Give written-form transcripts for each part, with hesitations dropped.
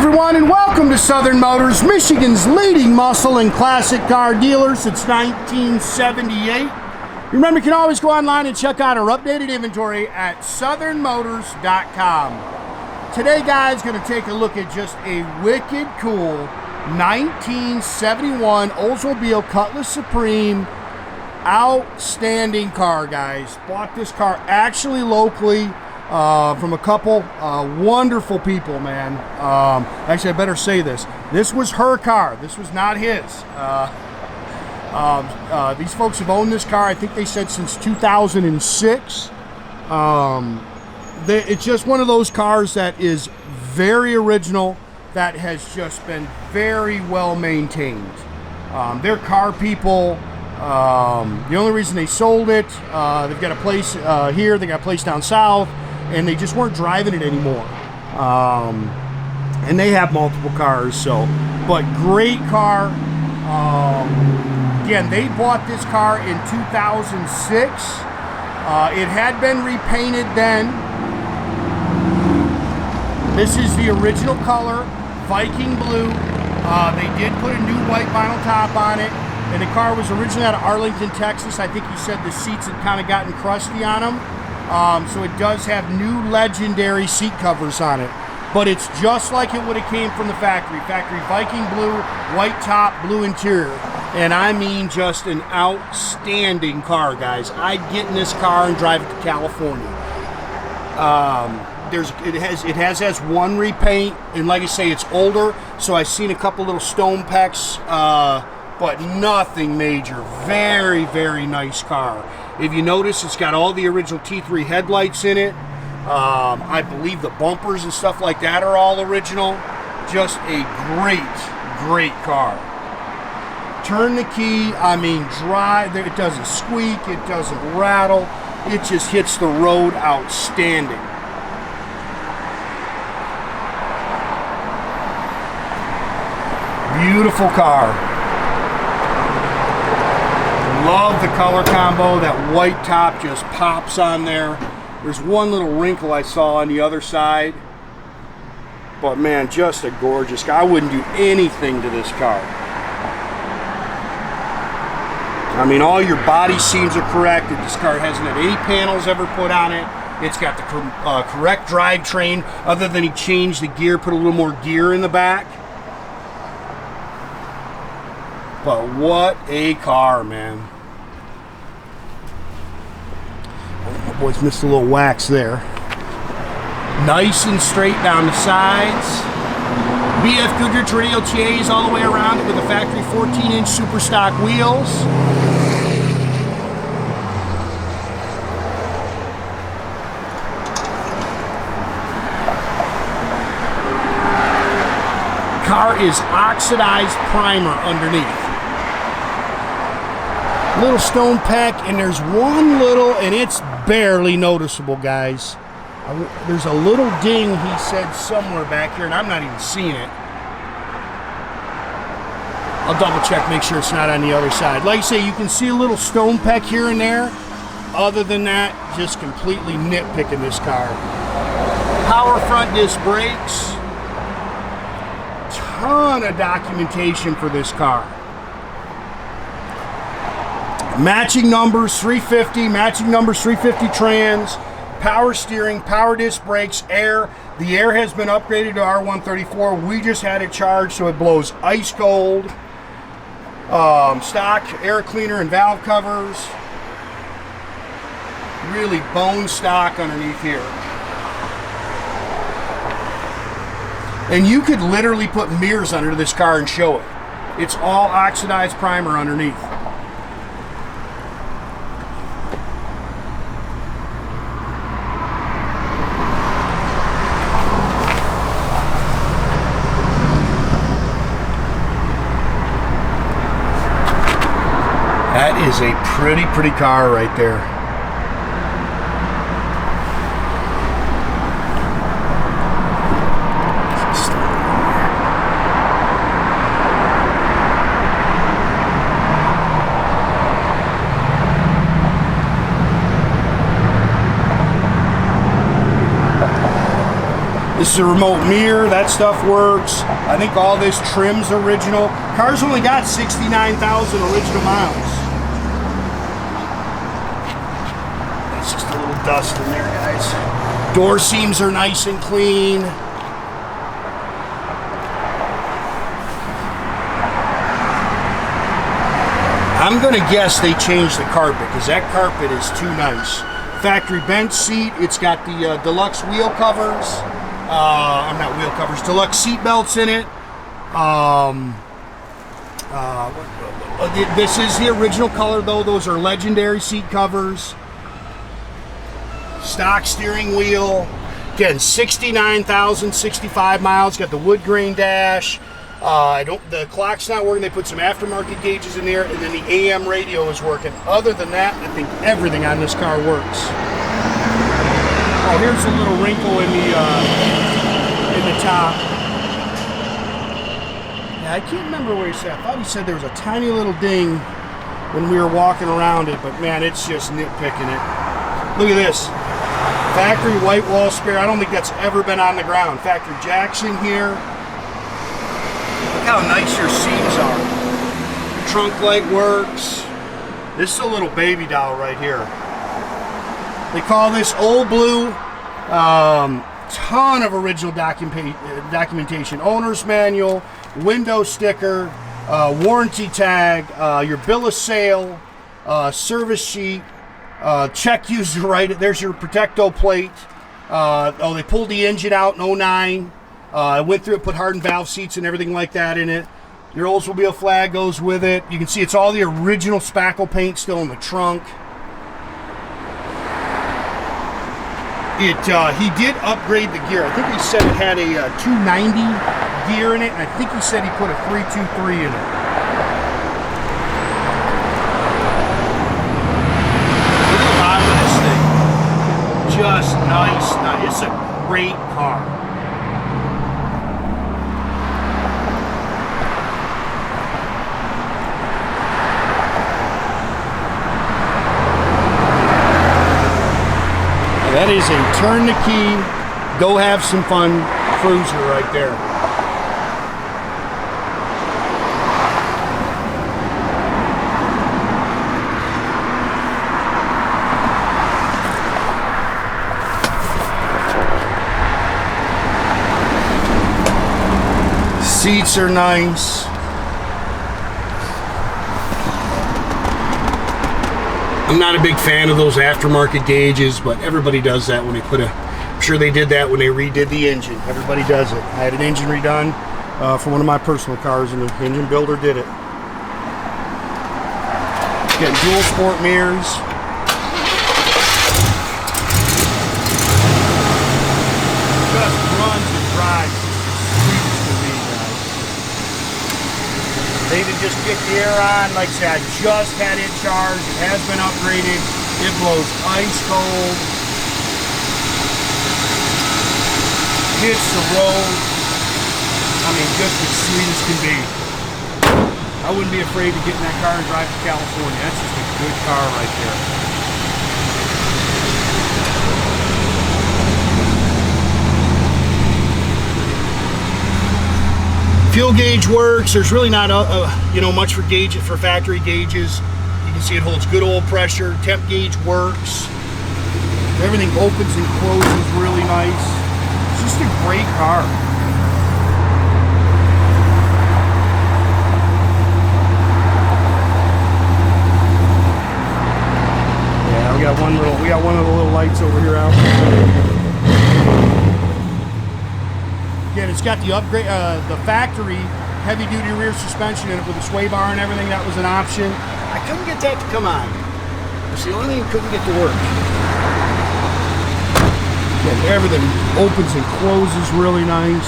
everyone, and welcome to Southern Motors, Michigan's leading muscle and classic car dealer since 1978. Remember, you can always go online and check out our updated inventory at southernmotors.com. Today, guys, going to take a look at just a wicked cool 1971 Oldsmobile Cutlass Supreme. Outstanding car, guys. Bought this car actually locally from a couple wonderful people, man. Actually, I better say this. This was her car. This was not his. These folks have owned this car, I think they said, since 2006. It's just one of those cars that is very original, that has just been very well maintained. They're car people. The only reason they sold it, they've got a place here, they got a place down south, and they just weren't driving it anymore. And they have multiple cars, so, but great car. Again, they bought this car in 2006. It had been repainted then. This is the original color, Viking blue. They did put a new white vinyl top on it. And the car was originally out of Arlington, Texas. I think he said the seats had kind of gotten crusty on them. So it does have new legendary seat covers on it. But it's just like it would have came from the factory. Factory Viking blue, white top, blue interior. And I mean just an outstanding car, guys. I'd get in this car and drive it to California. It has one repaint, and like I say, it's older. So I've seen a couple little stone pecks. But nothing major. Very, very nice car. If you notice, it's got all the original T3 headlights in it. I believe the bumpers and stuff like that are all original. Just a great, great car. Turn the key, I mean drive, it doesn't squeak, it doesn't rattle. It just hits the road outstanding. Beautiful car. Love the color combo. That white top just pops on there. There's one little wrinkle I saw on the other side. But man, just a gorgeous car. I wouldn't do anything to this car. I mean, all your body seams are correct. This car hasn't had any panels ever put on it. It's got the correct drivetrain, other than he changed the gear, put a little more gear in the back. But what a car, man. Oh, my boys missed a little wax there. Nice and straight down the sides. BF Goodrich Radial TAs all the way around it with a factory 14-inch super stock wheels. Car is oxidized primer underneath. Little stone peck, and there's one little, and it's barely noticeable, guys. There's a little ding, he said, somewhere back here, and I'm not even seeing it. I'll double check, make sure it's not on the other side. Like I say, you can see a little stone peck here and there. Other than that, just completely nitpicking this car. Power front disc brakes. Ton of documentation for this car. Matching numbers 350, matching numbers 350 trans, power steering, power disc brakes, air. The air has been upgraded to R134. We just had it charged, so it blows ice cold. Stock air cleaner and valve covers. Really bone stock underneath here. And you could literally put mirrors under this car and show it. It's all oxidized primer underneath. That is a pretty, pretty car right there. This is a remote mirror. That stuff works. I think all this trim's original. Car's only got 69,000 original miles. That's just a little dust in there, guys. Door seams are nice and clean. I'm gonna guess they changed the carpet because that carpet is too nice. Factory bench seat. It's got the deluxe wheel covers. Not wheel covers. Deluxe seat belts in it. This is the original color though. Those are legendary seat covers. Stock steering wheel. Again, 69,065 miles. Got the wood grain dash. The clock's not working. They put some aftermarket gauges in there, and then the AM radio is working. Other than that, I think everything on this car works. Oh, here's a little wrinkle in the top. Yeah, I can't remember where he said. I thought he said there was a tiny little ding when we were walking around it, but man, it's just nitpicking it. Look at this. Factory white wall spare. I don't think that's ever been on the ground. Factory jacks in here. Look how nice your seams are. Trunk light works. This is a little baby doll right here. They call this Old Blue. Ton of original documentation. Owner's manual, window sticker, warranty tag, your bill of sale, service sheet, check user right. There's your Protecto plate. They pulled the engine out in 09. I went through it, put hardened valve seats and everything like that in it. Your Oldsmobile flag goes with it. You can see it's all the original spackle paint still in the trunk. He did upgrade the gear. I think he said it had a 290 gear in it, and I think he said he put a 323 in it. Look at the bottom of this thing. Just nice. It's a great car. That is a turn the key, go have some fun cruiser right there. Seats are nice. I'm not a big fan of those aftermarket gauges, but everybody does that when they put I'm sure they did that when they redid the engine. Everybody does it. I had an engine redone for one of my personal cars, and the engine builder did it. Getting dual sport mirrors. Just runs and drives. Sweet as can be, guys. They didn't just kick the air on. Like I said, I just had it charged. It has been upgraded. It blows ice cold. Hits the road. I mean, just as sweet as can be. I wouldn't be afraid to get in that car and drive to California. That's just a good car right there. Fuel gauge works. There's really not much for factory gauges. You can see it holds good oil pressure. Temp gauge works. Everything opens and closes really nice. It's just a great car. Yeah, we got one of the little lights over here out. Again, it's got the upgrade, the factory heavy-duty rear suspension in it with a sway bar and everything. That was an option. I couldn't get that to come on. It's the only thing I couldn't get to work. Again, everything opens and closes really nice.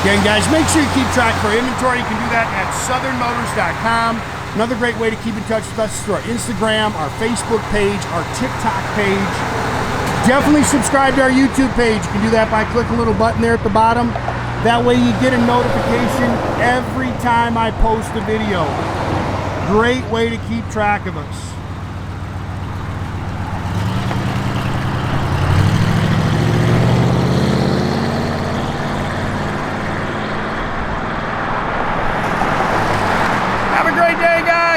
Again, guys, make sure you keep track for inventory. You can do that at southernmotors.com. Another great way to keep in touch with us is through our Instagram, our Facebook page, our TikTok page. Definitely subscribe to our YouTube page. You can do that by clicking a little button there at the bottom. That way you get a notification every time I post a video. Great way to keep track of us.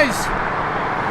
guys.